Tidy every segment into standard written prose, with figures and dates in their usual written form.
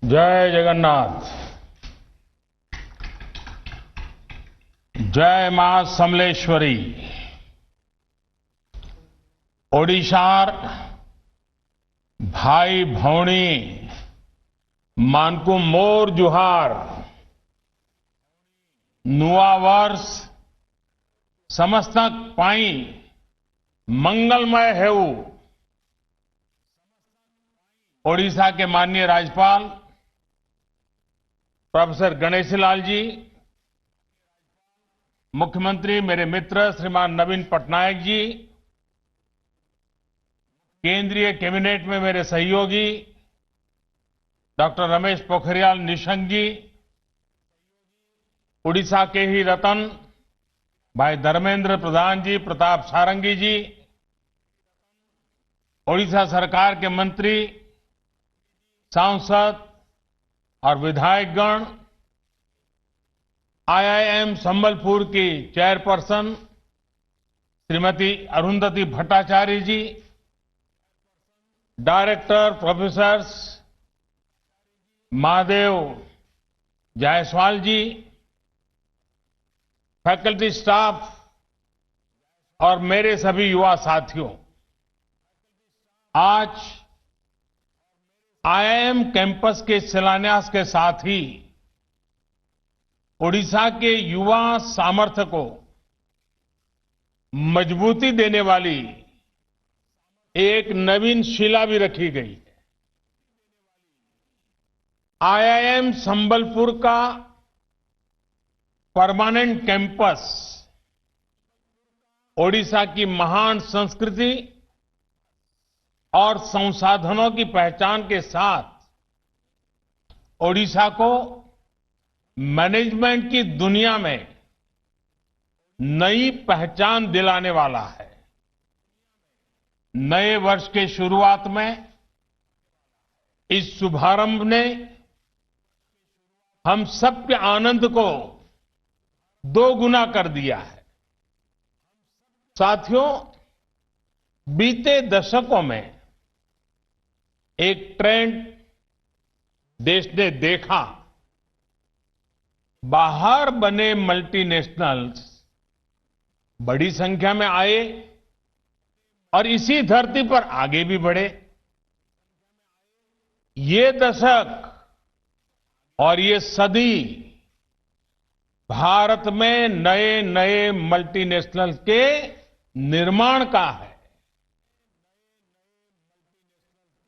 जय जगन्नाथ। जय मां समलेश्वरी। ओडिशार भाई भौणी मानकु मोर जुहार। नुआ वर्ष समस्तक पाई मंगलमय हेऊ। ओडिशा के माननीय राज्यपाल प्रोफेसर गणेशीलाल जी, मुख्यमंत्री मेरे मित्र श्रीमान नवीन पटनायक जी, केंद्रीय कैबिनेट में मेरे सहयोगी डॉक्टर रमेश पोखरियाल निशंक जी, उड़ीसा के ही रतन भाई धर्मेंद्र प्रधान जी, प्रताप सारंगी जी, ओडिशा सरकार के मंत्री, सांसद और विधायकगण, आईआईएम संबलपुर की चेयरपर्सन श्रीमती अरुंधति भट्टाचार्य जी, डायरेक्टर प्रोफेसर्स महादेव जायसवाल जी, फैकल्टी स्टाफ और मेरे सभी युवा साथियों, आज आईआईएम कैंपस के शिलान्यास के साथ ही ओडिशा के युवा सामर्थ्य को मजबूती देने वाली एक नवीन शिला भी रखी गई है। आईआईएम संबलपुर का परमानेंट कैंपस ओडिशा की महान संस्कृति और संसाधनों की पहचान के साथ ओडिशा को मैनेजमेंट की दुनिया में नई पहचान दिलाने वाला है। नए वर्ष के शुरुआत में इस शुभारंभ ने हम सबके आनंद को दोगुना कर दिया है। साथियों, बीते दशकों में एक ट्रेंड देश ने देखा। बाहर बने मल्टीनेशनल्स बड़ी संख्या में आए और इसी धरती पर आगे भी बढ़े। ये दशक और ये सदी भारत में नए नए मल्टीनेशनल के निर्माण का है।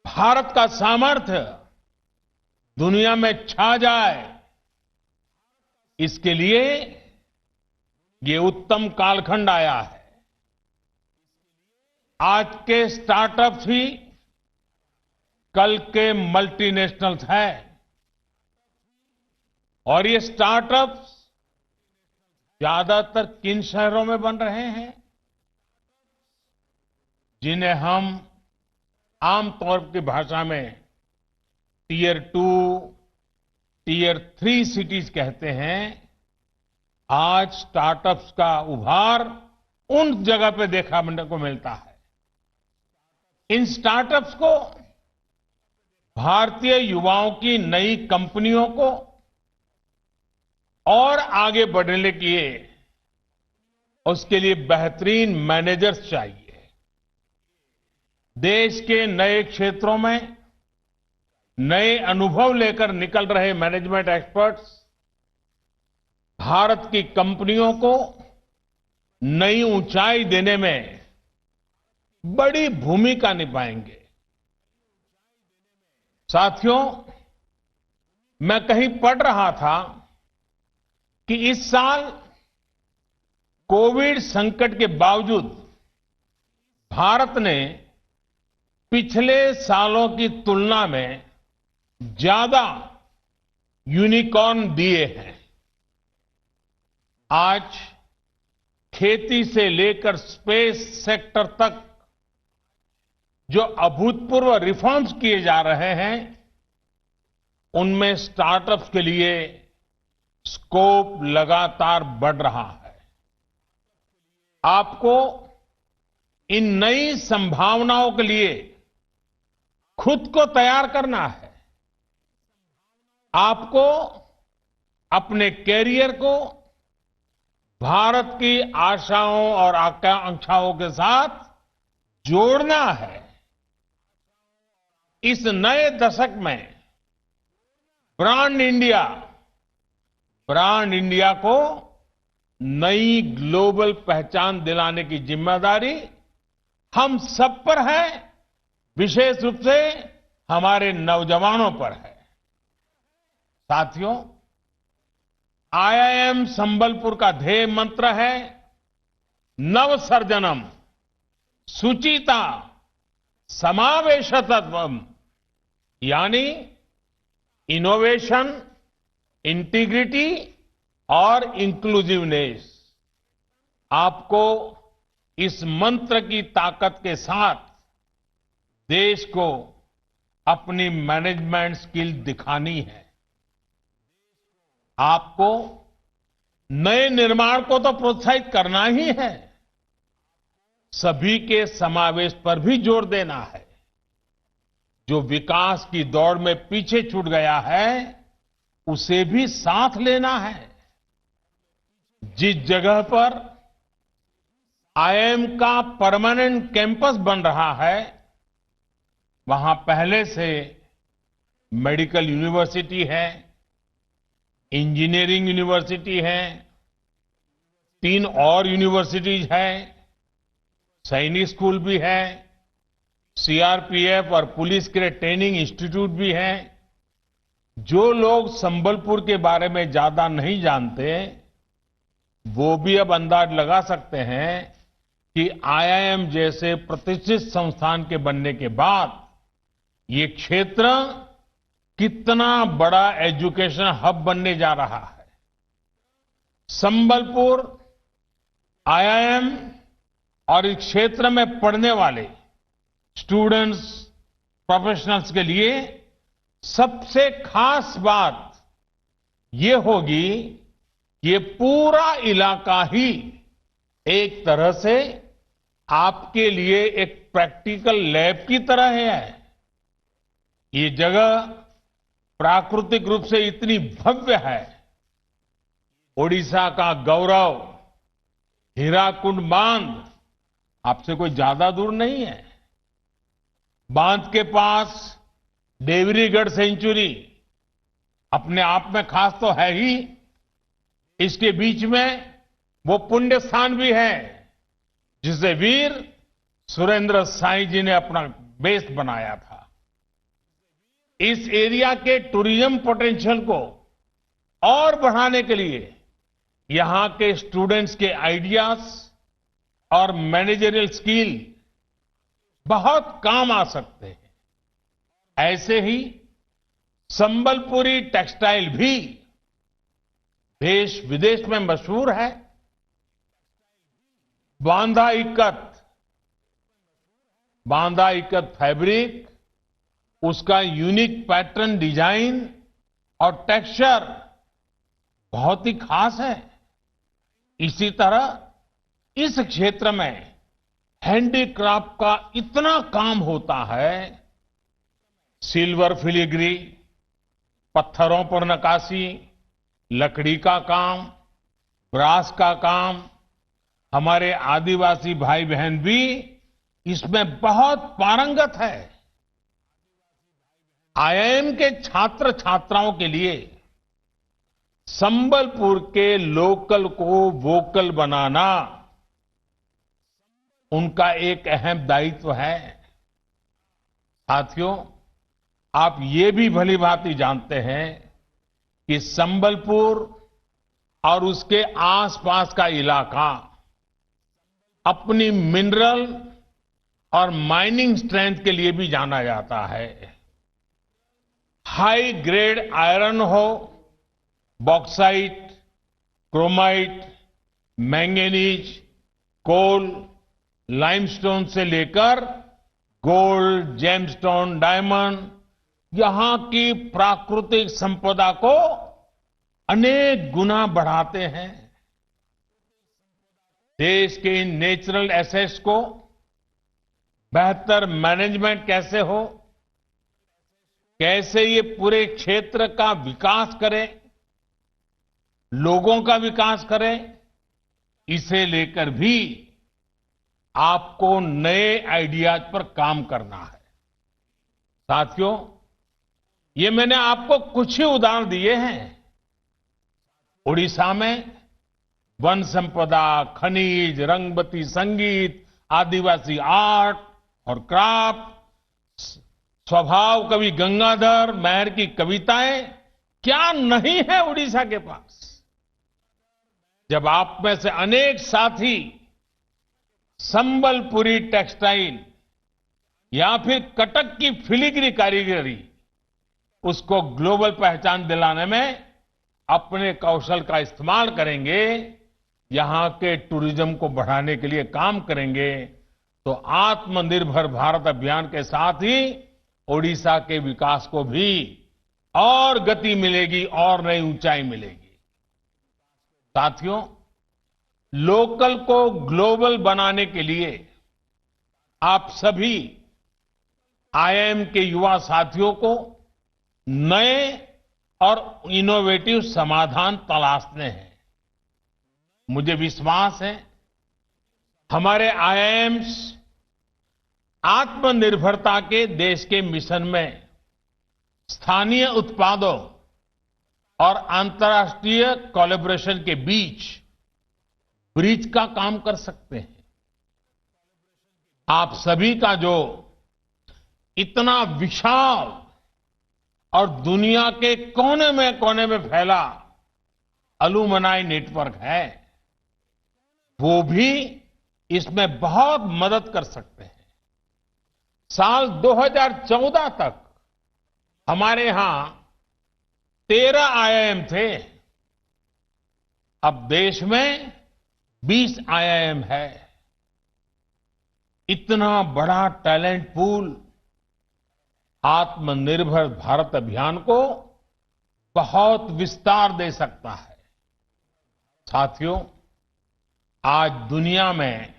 भारत का सामर्थ्य दुनिया में छा जाए, इसके लिए ये उत्तम कालखंड आया है। आज के स्टार्टअप्स ही कल के मल्टीनेशनल्स हैं और ये स्टार्टअप्स ज्यादातर किन शहरों में बन रहे हैं, जिन्हें हम आमतौर की भाषा में टीयर 2, टीयर 3 सिटीज कहते हैं। आज स्टार्टअप्स का उभार उन जगह पे देखा को मिलता है। इन स्टार्टअप्स को भारतीय युवाओं की नई कंपनियों को और आगे बढ़ने के लिए उसके लिए बेहतरीन मैनेजर्स चाहिए। देश के नए क्षेत्रों में नए अनुभव लेकर निकल रहे मैनेजमेंट एक्सपर्ट्स भारत की कंपनियों को नई ऊंचाई देने में बड़ी भूमिका निभाएंगे। साथियों, मैं कहीं पढ़ रहा था कि इस साल कोविड संकट के बावजूद भारत ने पिछले सालों की तुलना में ज्यादा यूनिकॉर्न दिए हैं। आज खेती से लेकर स्पेस सेक्टर तक जो अभूतपूर्व रिफॉर्म्स किए जा रहे हैं, उनमें स्टार्टअप्स के लिए स्कोप लगातार बढ़ रहा है। आपको इन नई संभावनाओं के लिए खुद को तैयार करना है। आपको अपने कैरियर को भारत की आशाओं और आकांक्षाओं के साथ जोड़ना है। इस नए दशक में ब्रांड इंडिया को नई ग्लोबल पहचान दिलाने की जिम्मेदारी हम सब पर है, विशेष रूप से हमारे नौजवानों पर है। साथियों, आईआईएम संबलपुर का ध्येय मंत्र है नवसर्जनम, सुचिता, समावेशतत्वम, यानी इनोवेशन, इंटीग्रिटी और इंक्लूसिवनेस। आपको इस मंत्र की ताकत के साथ देश को अपनी मैनेजमेंट स्किल दिखानी है। आपको नए निर्माण को तो प्रोत्साहित करना ही है, सभी के समावेश पर भी जोर देना है। जो विकास की दौड़ में पीछे छूट गया है, उसे भी साथ लेना है। जिस जगह पर आईआईएम का परमानेंट कैंपस बन रहा है, वहां पहले से मेडिकल यूनिवर्सिटी है, इंजीनियरिंग यूनिवर्सिटी है, 3 और यूनिवर्सिटीज है, सैनिक स्कूल भी है, सीआरपीएफ और पुलिस के लिए ट्रेनिंग इंस्टीट्यूट भी है। जो लोग संबलपुर के बारे में ज्यादा नहीं जानते, वो भी अब अंदाज लगा सकते हैं कि आईआईएम जैसे प्रतिष्ठित संस्थान के बनने के बाद ये क्षेत्र कितना बड़ा एजुकेशन हब बनने जा रहा है। संबलपुर आईआईएम और इस क्षेत्र में पढ़ने वाले स्टूडेंट्स, प्रोफेशनल्स के लिए सबसे खास बात ये होगी, ये पूरा इलाका ही एक तरह से आपके लिए एक प्रैक्टिकल लैब की तरह है। ये जगह प्राकृतिक रूप से इतनी भव्य है। ओडिशा का गौरव हीराकुंड बांध आपसे कोई ज्यादा दूर नहीं है। बांध के पास देवरीगढ़ सेंचुरी अपने आप में खास तो है ही, इसके बीच में वो पुण्य स्थान भी है जिसे वीर सुरेंद्र साईं जी ने अपना बेस बनाया था। इस एरिया के टूरिज्म पोटेंशियल को और बढ़ाने के लिए यहां के स्टूडेंट्स के आइडियाज और मैनेजरियल स्किल बहुत काम आ सकते हैं। ऐसे ही संबलपुरी टेक्सटाइल भी देश विदेश में मशहूर है। बांदा इक्कत फैब्रिक, उसका यूनिक पैटर्न डिजाइन और टेक्सचर बहुत ही खास है। इसी तरह इस क्षेत्र में हैंडीक्राफ्ट का इतना काम होता है। सिल्वर फिलीग्री, पत्थरों पर नक्काशी, लकड़ी का काम, ब्रास का काम, हमारे आदिवासी भाई बहन भी इसमें बहुत पारंगत है। आईआईएम के छात्र छात्राओं के लिए संबलपुर के लोकल को वोकल बनाना उनका एक अहम दायित्व है। साथियों, आप ये भी भली भांति जानते हैं कि संबलपुर और उसके आसपास का इलाका अपनी मिनरल और माइनिंग स्ट्रेंथ के लिए भी जाना जाता है। हाई ग्रेड आयरन हो, बॉक्साइट, क्रोमाइट, मैंगनीज, कोल, लाइमस्टोन से लेकर गोल्ड, जेमस्टोन, डायमंड, यहां की प्राकृतिक संपदा को अनेक गुना बढ़ाते हैं। देश के इन नेचुरल एसेट्स को बेहतर मैनेजमेंट कैसे हो, कैसे ये पूरे क्षेत्र का विकास करें, लोगों का विकास करें, इसे लेकर भी आपको नए आइडियाज पर काम करना है। साथियों, ये मैंने आपको कुछ ही उदाहरण दिए हैं। उड़ीसा में वन संपदा, खनिज, रंगबती संगीत, आदिवासी आर्ट और क्राफ्ट, स्वभाव कवि गंगाधर मेहर की कविताएं, क्या नहीं है उड़ीसा के पास। जब आप में से अनेक साथी संबलपुरी टेक्सटाइल या फिर कटक की फिलीग्री कारीगरी, उसको ग्लोबल पहचान दिलाने में अपने कौशल का इस्तेमाल करेंगे, यहां के टूरिज्म को बढ़ाने के लिए काम करेंगे, तो आत्मनिर्भर भारत अभियान के साथ ही ओडिशा के विकास को भी और गति मिलेगी और नई ऊंचाई मिलेगी। साथियों, लोकल को ग्लोबल बनाने के लिए आप सभी आईआईएम के युवा साथियों को नए और इनोवेटिव समाधान तलाशने हैं। मुझे विश्वास है हमारे आईआईएम्स आत्मनिर्भरता के देश के मिशन में स्थानीय उत्पादों और अंतर्राष्ट्रीय कोलैबोरेशन के बीच ब्रिज का काम कर सकते हैं। आप सभी का जो इतना विशाल और दुनिया के कोने में फैला अलुमनाई नेटवर्क है, वो भी इसमें बहुत मदद कर सकते हैं। साल 2014 तक हमारे यहां 13 आईआईएम थे, अब देश में 20 आईआईएम है। इतना बड़ा टैलेंट पूल आत्मनिर्भर भारत अभियान को बहुत विस्तार दे सकता है। साथियों, आज दुनिया में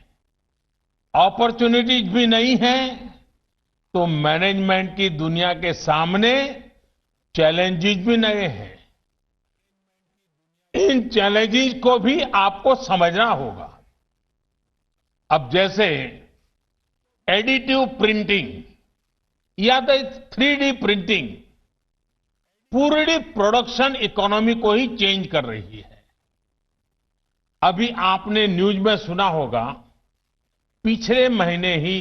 अपॉर्चुनिटीज भी नहीं है, तो मैनेजमेंट की दुनिया के सामने चैलेंजेस भी नए हैं। इन चैलेंजेस को भी आपको समझना होगा। अब जैसे एडिटिव प्रिंटिंग या तो 3D प्रिंटिंग पूरी प्रोडक्शन इकोनॉमी को ही चेंज कर रही है। अभी आपने न्यूज में सुना होगा, पिछले महीने ही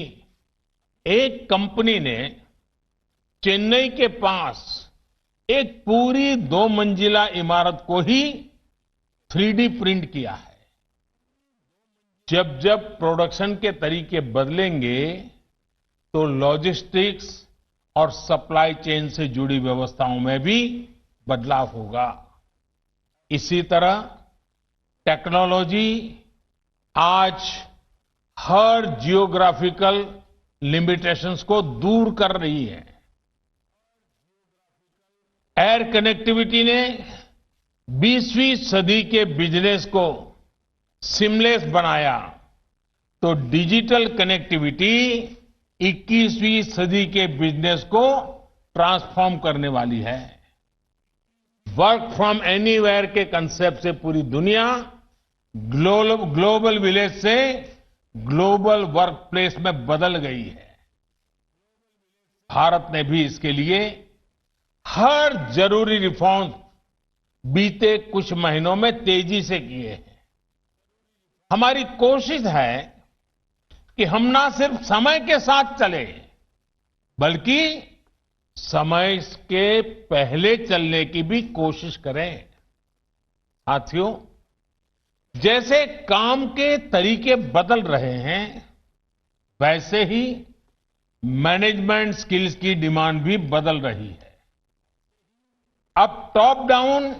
एक कंपनी ने चेन्नई के पास एक पूरी 2 मंजिला इमारत को ही 3D प्रिंट किया है। जब जब प्रोडक्शन के तरीके बदलेंगे तो लॉजिस्टिक्स और सप्लाई चेन से जुड़ी व्यवस्थाओं में भी बदलाव होगा। इसी तरह टेक्नोलॉजी आज हर जियोग्राफिकल लिमिटेशंस को दूर कर रही है। एयर कनेक्टिविटी ने 20वीं सदी के बिजनेस को सिमलेस बनाया, तो डिजिटल कनेक्टिविटी 21वीं सदी के बिजनेस को ट्रांसफॉर्म करने वाली है। वर्क फ्रॉम एनीवेयर के कंसेप्ट से पूरी दुनिया ग्लोबल विलेज से ग्लोबल वर्क प्लेस में बदल गई है। भारत ने भी इसके लिए हर जरूरी रिफॉर्म बीते कुछ महीनों में तेजी से किए हैं। हमारी कोशिश है कि हम ना सिर्फ समय के साथ चले, बल्कि समय के पहले चलने की भी कोशिश करें। साथियों, जैसे काम के तरीके बदल रहे हैं, वैसे ही मैनेजमेंट स्किल्स की डिमांड भी बदल रही है। अब टॉप डाउन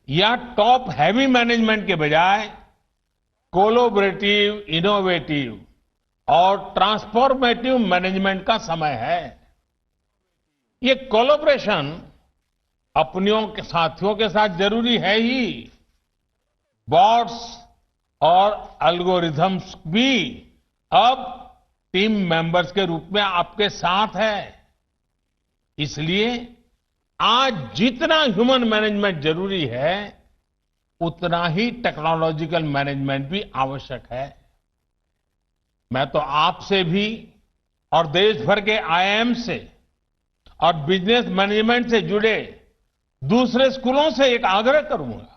या टॉप हैवी मैनेजमेंट के बजाय कोलैबोरेटिव, इनोवेटिव और ट्रांसफॉर्मेटिव मैनेजमेंट का समय है। ये कोलैबोरेशन अपनियों के साथियों के साथ जरूरी है ही, बॉट्स और एल्गोरिथम्स भी अब टीम मेंबर्स के रूप में आपके साथ है। इसलिए आज जितना ह्यूमन मैनेजमेंट जरूरी है, उतना ही टेक्नोलॉजिकल मैनेजमेंट भी आवश्यक है। मैं तो आपसे भी और देश भर के आईआईएम से और बिजनेस मैनेजमेंट से जुड़े दूसरे स्कूलों से एक आग्रह करूंगा।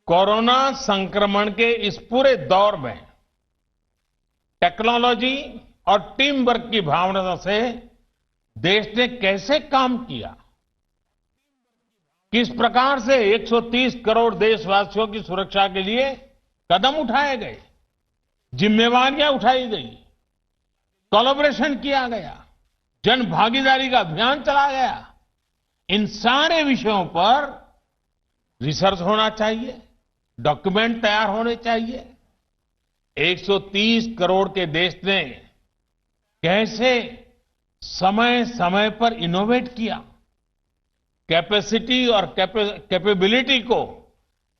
कोरोना संक्रमण के इस पूरे दौर में टेक्नोलॉजी और टीम वर्क की भावना से देश ने कैसे काम किया, किस प्रकार से 130 करोड़ देशवासियों की सुरक्षा के लिए कदम उठाए गए, जिम्मेवारियां उठाई गई, कोलैबोरेशन किया गया, जन भागीदारी का अभियान चलाया गया। इन सारे विषयों पर रिसर्च होना चाहिए, डॉक्यूमेंट तैयार होने चाहिए। 130 करोड़ के देश ने कैसे समय समय पर इनोवेट किया, कैपेसिटी और कैपेबिलिटी को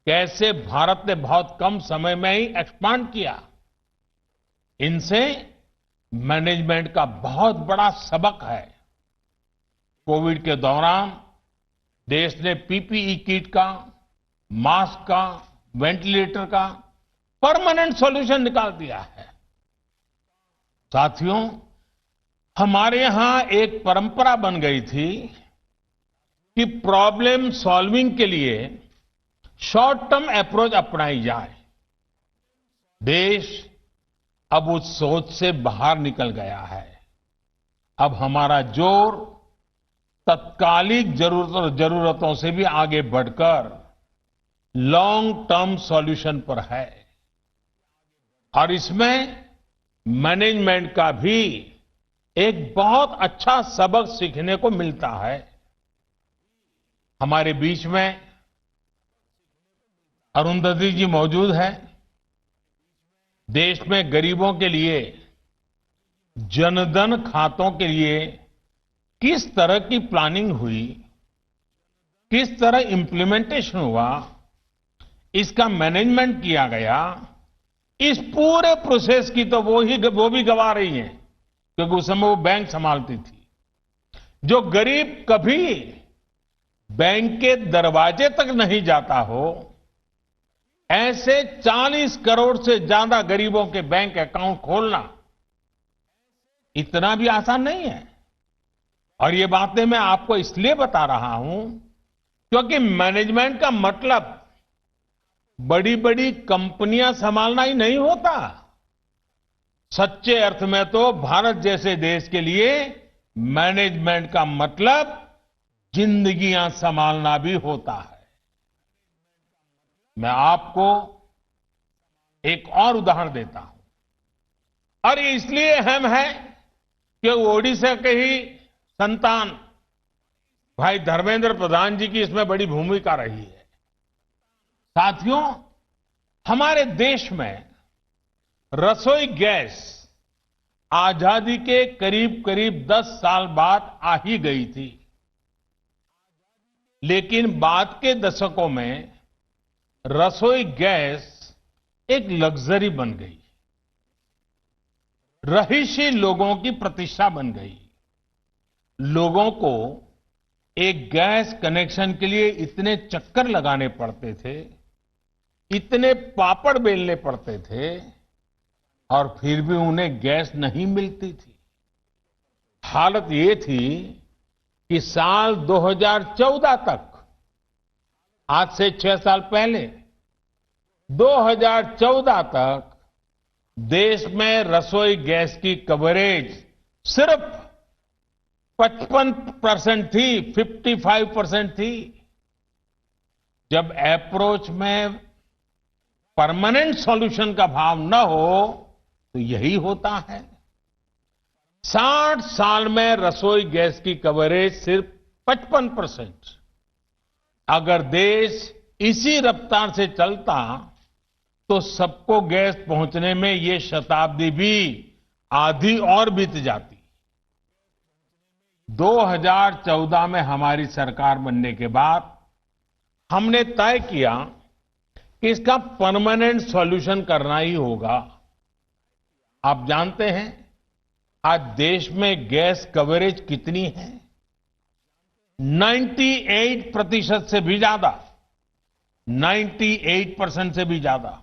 कैसे भारत ने बहुत कम समय में ही एक्सपांड किया, इनसे मैनेजमेंट का बहुत बड़ा सबक है। कोविड के दौरान देश ने पीपीई किट का, मास्क का, वेंटिलेटर का परमानेंट सॉल्यूशन निकाल दिया है। साथियों, हमारे यहां एक परंपरा बन गई थी कि प्रॉब्लम सॉल्विंग के लिए शॉर्ट टर्म अप्रोच अपनाई जाए। देश अब उस सोच से बाहर निकल गया है। अब हमारा जोर तत्कालिक जरूरतों से भी आगे बढ़कर लॉन्ग टर्म सॉल्यूशन पर है और इसमें मैनेजमेंट का भी एक बहुत अच्छा सबक सीखने को मिलता है। हमारे बीच में अरुंधति जी मौजूद है। देश में गरीबों के लिए जनधन खातों के लिए किस तरह की प्लानिंग हुई, किस तरह इंप्लीमेंटेशन हुआ, इसका मैनेजमेंट किया गया, इस पूरे प्रोसेस की तो वो भी गवा रही हैं, क्योंकि उस समय वो बैंक संभालती थी। जो गरीब कभी बैंक के दरवाजे तक नहीं जाता हो, ऐसे 40 करोड़ से ज्यादा गरीबों के बैंक अकाउंट खोलना इतना भी आसान नहीं है। और ये बातें मैं आपको इसलिए बता रहा हूं क्योंकि मैनेजमेंट का मतलब बड़ी बड़ी कंपनियां संभालना ही नहीं होता। सच्चे अर्थ में तो भारत जैसे देश के लिए मैनेजमेंट का मतलब जिंदगियां संभालना भी होता है। मैं आपको एक और उदाहरण देता हूं और ये इसलिए अहम है कि ओडिशा के ही संतान भाई धर्मेंद्र प्रधान जी की इसमें बड़ी भूमिका रही है। साथियों, हमारे देश में रसोई गैस आजादी के करीब करीब 10 साल बाद आ ही गई थी, लेकिन बाद के दशकों में रसोई गैस एक लग्जरी बन गई, रहीशी लोगों की प्रतिष्ठा बन गई। लोगों को एक गैस कनेक्शन के लिए इतने चक्कर लगाने पड़ते थे, इतने पापड़ बेलने पड़ते थे और फिर भी उन्हें गैस नहीं मिलती थी। हालत ये थी कि साल 2014 तक, आज से 6 साल पहले 2014 तक देश में रसोई गैस की कवरेज सिर्फ 55% थी, 55% थी। जब अप्रोच में परमानेंट सॉल्यूशन का भाव न हो तो यही होता है। 60 साल में रसोई गैस की कवरेज सिर्फ 55%। अगर देश इसी रफ्तार से चलता तो सबको गैस पहुंचने में ये शताब्दी भी आधी और बीत जाती। 2014 में हमारी सरकार बनने के बाद हमने तय किया कि इसका परमानेंट सॉल्यूशन करना ही होगा। आप जानते हैं आज देश में गैस कवरेज कितनी है? 98% से भी ज्यादा, 98% से भी ज्यादा।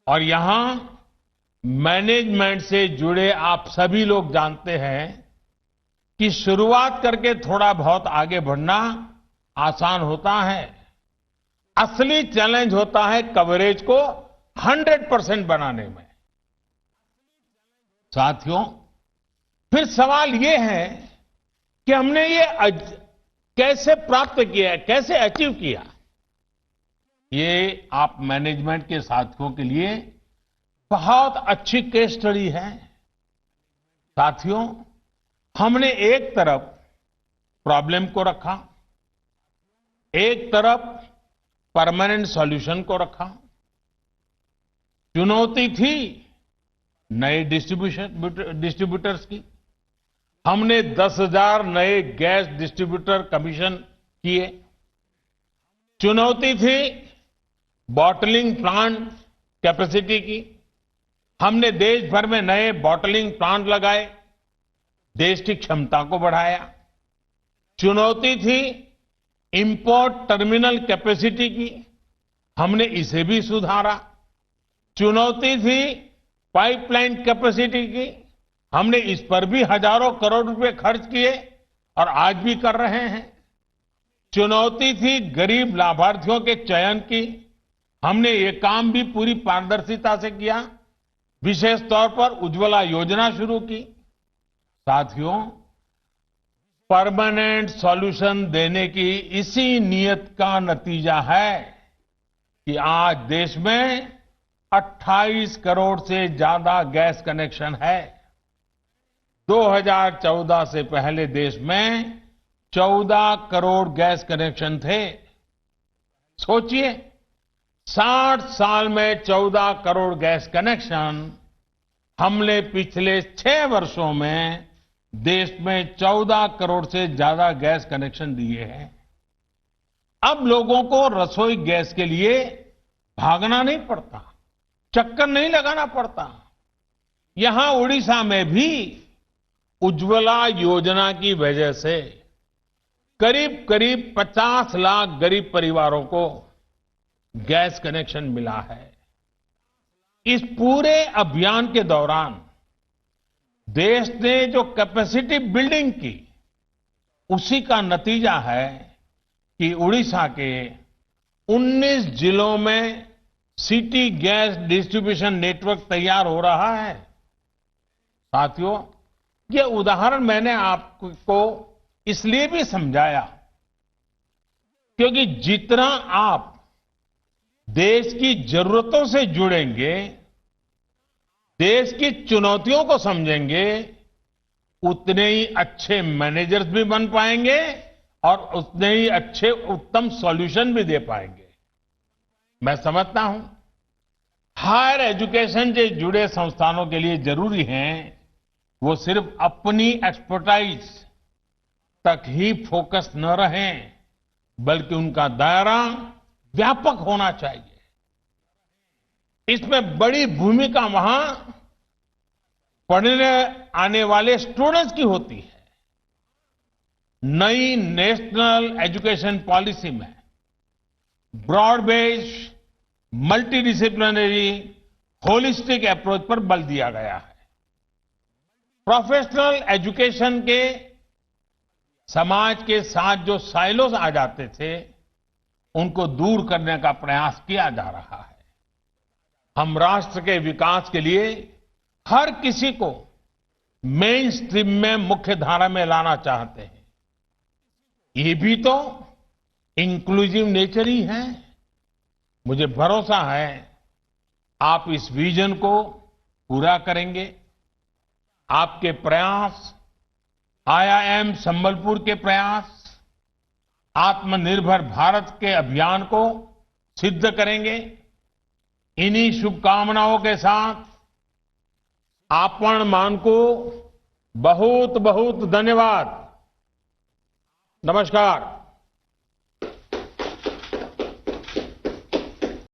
और यहां मैनेजमेंट से जुड़े आप सभी लोग जानते हैं कि शुरुआत करके थोड़ा बहुत आगे बढ़ना आसान होता है। असली चैलेंज होता है कवरेज को 100% बनाने में। साथियों, फिर सवाल ये है कि हमने ये कैसे प्राप्त किया, कैसे अचीव किया। ये आप मैनेजमेंट के साथियों के लिए बहुत अच्छी केस स्टडी है। साथियों, हमने एक तरफ प्रॉब्लम को रखा, एक तरफ परमानेंट सॉल्यूशन को रखा। चुनौती थी नए डिस्ट्रीब्यूटर्स की। हमने 10,000 नए गैस डिस्ट्रीब्यूटर कमीशन किए। चुनौती थी बॉटलिंग प्लांट कैपेसिटी की। हमने देश भर में नए बॉटलिंग प्लांट लगाए, देश की क्षमता को बढ़ाया। चुनौती थी इंपोर्ट टर्मिनल कैपेसिटी की। हमने इसे भी सुधारा। चुनौती थी पाइपलाइन कैपेसिटी की। हमने इस पर भी हजारों करोड़ रुपए खर्च किए और आज भी कर रहे हैं। चुनौती थी गरीब लाभार्थियों के चयन की। हमने ये काम भी पूरी पारदर्शिता से किया। विशेष तौर पर उज्ज्वला योजना शुरू की। साथियों, परमानेंट सॉल्यूशन देने की इसी नीयत का नतीजा है कि आज देश में 28 करोड़ से ज्यादा गैस कनेक्शन है। 2014 से पहले देश में 14 करोड़ गैस कनेक्शन थे। सोचिए, 60 साल में 14 करोड़ गैस कनेक्शन। हमने पिछले 6 वर्षों में देश में 14 करोड़ से ज्यादा गैस कनेक्शन दिए हैं। अब लोगों को रसोई गैस के लिए भागना नहीं पड़ता, चक्कर नहीं लगाना पड़ता। यहां उड़ीसा में भी उज्ज्वला योजना की वजह से करीब करीब 50 लाख गरीब परिवारों को गैस कनेक्शन मिला है। इस पूरे अभियान के दौरान देश ने जो कैपेसिटी बिल्डिंग की, उसी का नतीजा है कि उड़ीसा के 19 जिलों में सिटी गैस डिस्ट्रीब्यूशन नेटवर्क तैयार हो रहा है। साथियों, ये उदाहरण मैंने आपको इसलिए भी समझाया क्योंकि जितना आप देश की जरूरतों से जुड़ेंगे, देश की चुनौतियों को समझेंगे, उतने ही अच्छे मैनेजर्स भी बन पाएंगे और उतने ही अच्छे उत्तम सॉल्यूशन भी दे पाएंगे। मैं समझता हूं हायर एजुकेशन से जुड़े संस्थानों के लिए जरूरी है वो सिर्फ अपनी एक्सपर्टाइज तक ही फोकस न रहें, बल्कि उनका दायरा व्यापक होना चाहिए। इसमें बड़ी भूमिका वहां पढ़ने आने वाले स्टूडेंट्स की होती है। नई नेशनल एजुकेशन पॉलिसी में broad based multidisciplinary holistic approach पर बल दिया गया है। प्रोफेशनल एजुकेशन के समाज के साथ जो साइलोस आ जाते थे, उनको दूर करने का प्रयास किया जा रहा है। हम राष्ट्र के विकास के लिए हर किसी को मेन स्ट्रीम में मुख्य धारा में लाना चाहते हैं। ये भी तो इंक्लूसिव नेचर ही है। मुझे भरोसा है आप इस विजन को पूरा करेंगे। आपके प्रयास, आईआईएम संबलपुर के प्रयास आत्मनिर्भर भारत के अभियान को सिद्ध करेंगे। इन्हीं शुभकामनाओं के साथ आपण मान को बहुत बहुत धन्यवाद। नमस्कार।